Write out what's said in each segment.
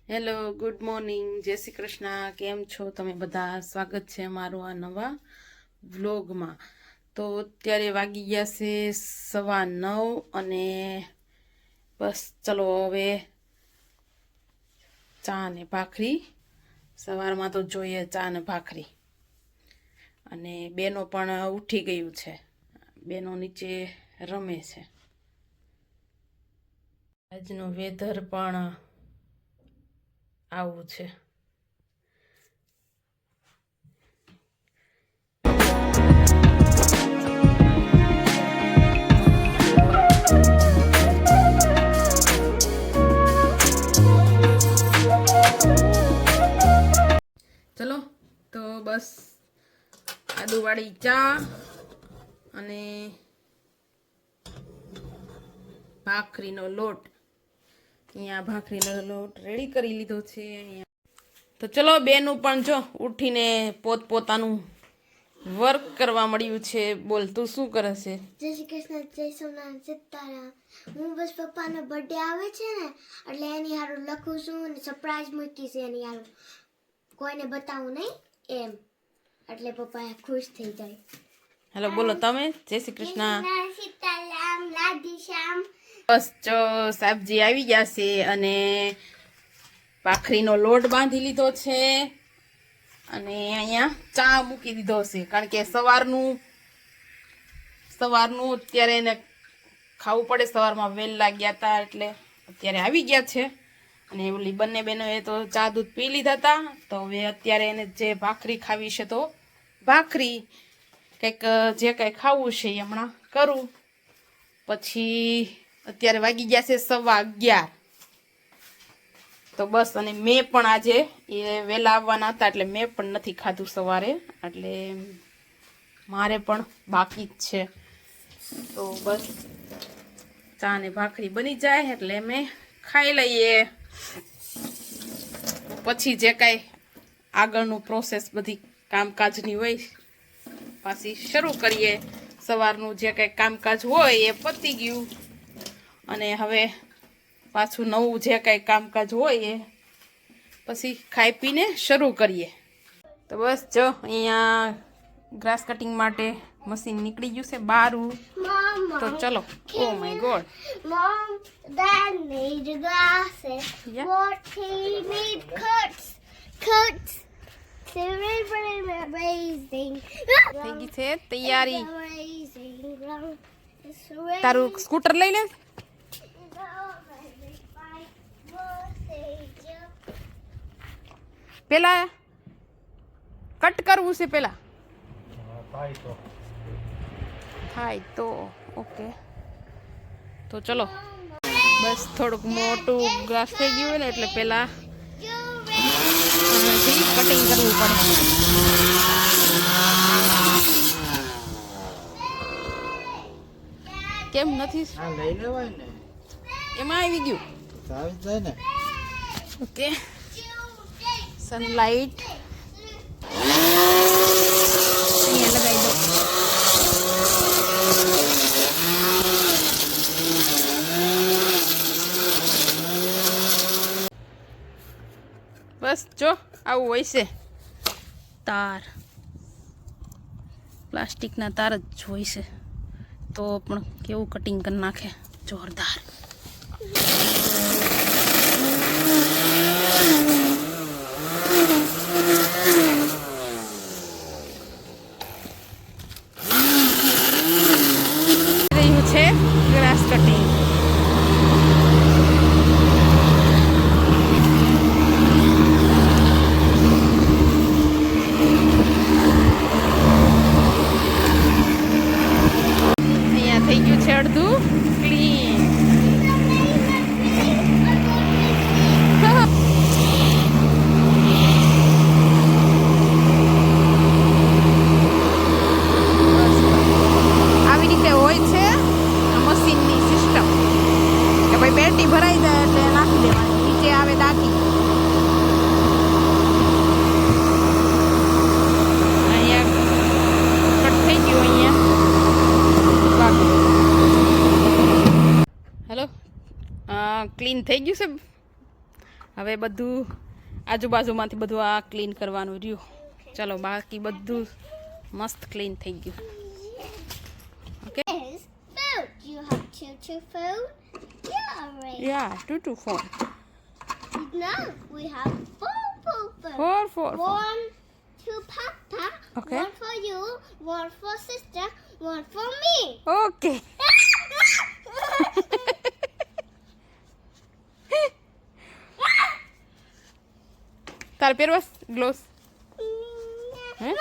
Hello, good morning, જય શ્રી કૃષ્ણ. કેમ છો તમે બધા? સ્વાગત છે મારું આ નવા વ્લોગમાં. તો અત્યારે વાગી ગયા છે 9:15 અને બસ ચલો હવે ચા ને ભાખરી. સવારમાં તો જોઈએ ચા ને ભાખરી. અને બેનો પણ ઉઠી ગયું છે, બેનો નીચે રમે છે. આજનું વેધર પણ આવું છે. ચલો તો બસ આદુવાળી ચા અને ભાખરીનો લોટ. અહીંયા ભાખરીનો લોટ રેડી કરી લીધો છે. તો ચલો બેનું પણ જો ઉઠીને પોતપોતાનું વર્ક કરવા મળ્યું છે. બોલ, તું શું કરે છે? જય શ્રી કૃષ્ણ, જય સોમનાથ, સીતારામ. હું બસ પપ્પાનો બર્થડે આવે છે ને એટલે એની હારું લખું છું અને સરપ્રાઈઝ મૂકી છે એની હારું, કોઈને બતાવું નહીં એમ, એટલે પપ્પા ખુશ થઈ જાય. હેલો બોલો તમે. જય શ્રી કૃષ્ણ, સીતારામ, રાધે શ્યામ. બસ જો સાહેબજી આવી ગયા છે અને ભાખરીનો લોટ બાંધી લીધો છે અને અહીંયા ચા મૂકી દીધો છે, કારણ કે સવારનું અત્યારે એને ખાવું પડે. સવારમાં વહેલા ગયા હતા એટલે અત્યારે આવી ગયા છે. અને ઓલી બંને બહેનોએ તો ચા દૂધ પી લીધા હતા, તો હવે અત્યારે એને જે ભાખરી ખાવી છે તો ભાખરી કંઈક જે કંઈ ખાવું છે એ હમણાં કરું. પછી અત્યારે વાગી ગયા છે 11:15. તો બસ, અને મેં પણ આજે એ વહેલા આવવાના હતા એટલે મેં પણ નથી ખાધું સવારે, એટલે મારે પણ બાકી જ છે. તો બસ ચા ને ભાખરી બની જાય એટલે મેં ખાઈ લઈએ. પછી જે કાંઈ આગળનું પ્રોસેસ બધી કામકાજની હોય પાછી શરૂ કરીએ. સવારનું જે કંઈ કામકાજ હોય એ પતી ગયું અને હવે પાછું નવું જે કાંઈ કામકાજ હોય એ પછી ખાઈ પીને શરૂ કરીએ. તો બસ જો અહીંયા ગ્રાસ કટિંગ માટે મશીન નીકળી ગયું છે બારું. તો ચલો. Oh my God. Mom, Dad need glasses. Yeah. What he need cuts. So very amazing. થઈ ગઈ છે તૈયારી. Amazing. તારું સ્કૂટર લઈ લે. પેલા કટ કરવું છે પેલા થાય તો ઓકે. તો ચલો બસ થોડુંક મોટું ગ્રાસ થઈ ગયું હોય ને એટલે પેલા કટિંગ કરવું પડે. કેમ નથી? લઈ લેવાય ને, એમાં આવી ગયું. આવી જાય ને. ઓકે, સનલાઇટ અહીંયા લગાવી દો. બસ જો આવું હોય છે. તાર પ્લાસ્ટિકના તાર જ હોય છે તો પણ કેવું કટિંગ કરી નાખે, જોરદાર. રહ્યું છે ગ્રાસ કટિંગ. થઈ ગયું છે અડધું ક્લીન. આવી રીતે હોય છે મશીનની સિસ્ટમ કે ભાઈ પેટી ભરાઈ જાય એટલે નાખી દેવાની, નીચે આવે દાગી. અહીંયા કટ થઈ ગયું. અહીંયા હેલો, ક્લીન થઈ ગયું છે હવે બધું આજુબાજુમાંથી બધું આ ક્લીન કરવાનું રહ્યું. ચલો બાકી બધું મસ્ત ક્લીન થઈ ગયું. Yes, food. You have two food. Yeah, right. Yeah two phone Now we have food. Four One to Papa. Okay. One for you. One for sister. One for me. Okay. તારે પહેરવા gloves? હે?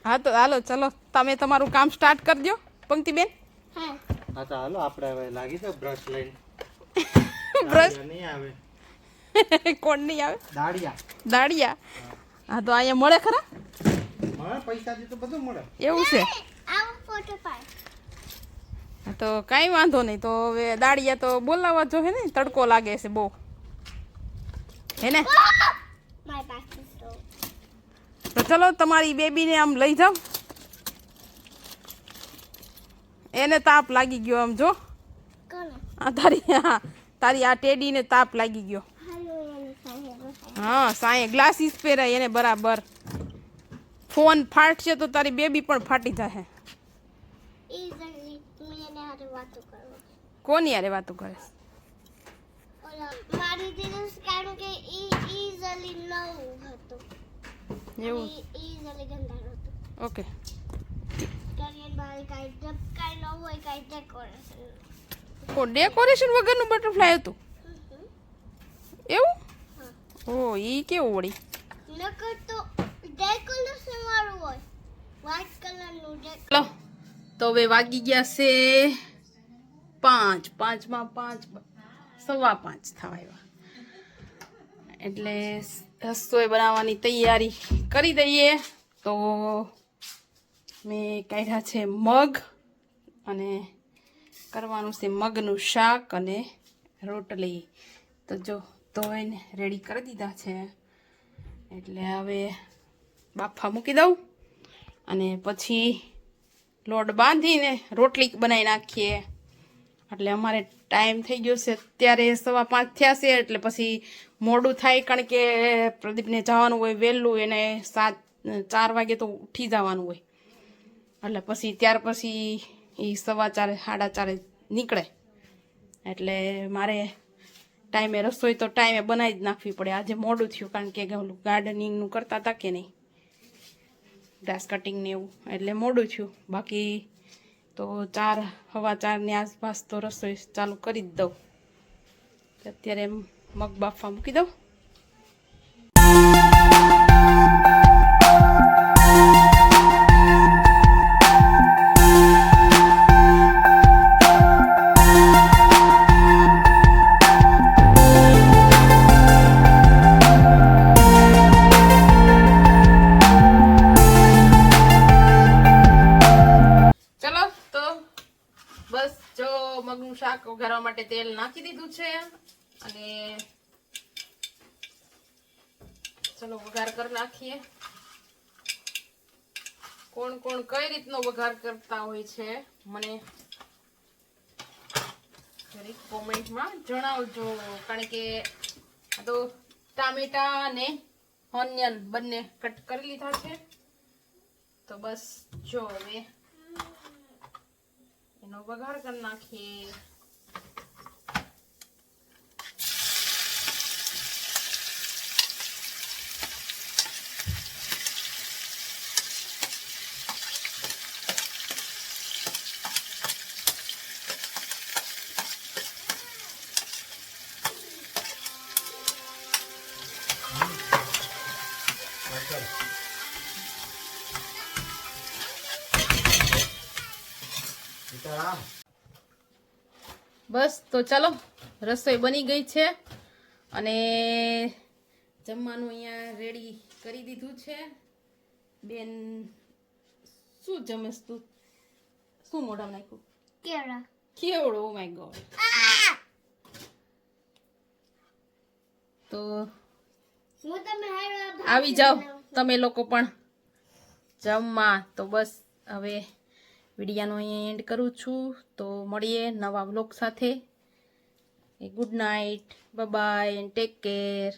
હા તો હાલો ચલો તમે તમારું કામ start કરજો પંક્તિબેન. Hi. હા તો હાલો આપણે હવે લાગી દો બ્રશ લઈને. બ્રશ દાળિયા નહીં આવે. કોણ નહીં આવે? દાળિયા દાળિયા. હા તો અહીંયા મળે ખરા? મળે, પૈસાથી તો બધું મળે. એવું છે? Our photo part. હા તો કાંઈ વાંધો નહીં. તો હવે દાળિયા તો બોલાવવા જો હે ને, તડકો લાગે છે બહુ હે ને. My back is low. તો ચલો તમારી બેબીને આમ લઈ જાઓ. એને તાપ લાગી ગયો આમ જો. Gonna. આ તારી આ ટેડીને તાપ લાગી ગયો. Hello, હા સાંયે ગ્લાસીસ પહેરાય એને બરાબર. ફોન ફાટશે તો તારી બેબી પણ ફાટી જશે. Easily, me and I want to go. કોની યારે વાતો કરે છે? મારી દીદી કારણ કે easily નવું હતું. એવું? Easily ગંધાર હતું. ઓકે. કારણ મારી કાંઈ ન હોય કાંઈ ડેકોરેશન. ડેકોરેશન વગરનું બટરફ્લાય હતું એવું? ઓ ઈ કેવું વળી? નકર તો ડેકોરેશન વાળું હોય. વ્હાઈટ કલરનું ચલો તો હવે વાગી ગયા છે 5. 5માં 5 5:15 થવા આવ્યા. એટલે રસોઈ બનાવવાની તૈયારી કરી દઈએ. તો મેં કાઢ્યા છે મગ અને કરવાનું છે મગનું શાક અને રોટલી. તો જો ધોઈને રેડી કરી દીધા છે. એટલે હવે બાફા મૂકી દઉં અને પછી લોટ બાંધીને રોટલી બનાવી નાખીએ. એટલે અમારે ટાઈમ થઈ ગયો છે અત્યારે 5:15 થયા છે. એટલે પછી મોડું થાય કારણ કે પ્રદીપને જવાનું હોય વહેલું. એને 4 વાગે તો ઉઠી જવાનું હોય. એટલે પછી ત્યાર પછી એ 4:15 4:30 નીકળે. એટલે મારે ટાઈમે રસોઈ તો ટાઈમે બનાવી જ નાખવી પડે. આજે મોડું થયું કારણ કે ઓલું ગાર્ડનિંગનું કરતા હતા કે નહીં, ગ્રાસ કટિંગ ને એવું, એટલે મોડું થયું. બાકી તો 4 4:15 આસપાસ તો રસોઈ ચાલુ કરી જ દઉં. અત્યારે મગ બાફવા મૂકી દઉં. મગનું શાક વઘારવા માટે તેલ નાખી દીધું છે અને ચલો વઘાર કરી નાખીએ. કોણ કોણ કઈ રીતનો વઘાર કરતા હોય છે મને જરીક કોમેન્ટમાં જણાવજો. કારણ કે આ તો ટામેટા અને ઓનિયન બંને કટ કરી લીધા છે. તો બસ જો હવે એનો વઘાર કરી નાખીએ. બસ તો ચાલો રસોઈ બની ગઈ છે અને જમવાનું અહીંયા રેડી કરી દીધું છે. બેન શું જમેસ તું? શું મોઢામાં નાખ્યું? કેળા. કેવડો? Oh my God. તો હું તમે આવી જાઓ તમે લોકો પણ જમવા. તો બસ હવે વિડીયાનો અહીંયા એન્ડ કરું છું. તો મળીએ નવા વ્લોગ સાથે. Good night, bye and take care.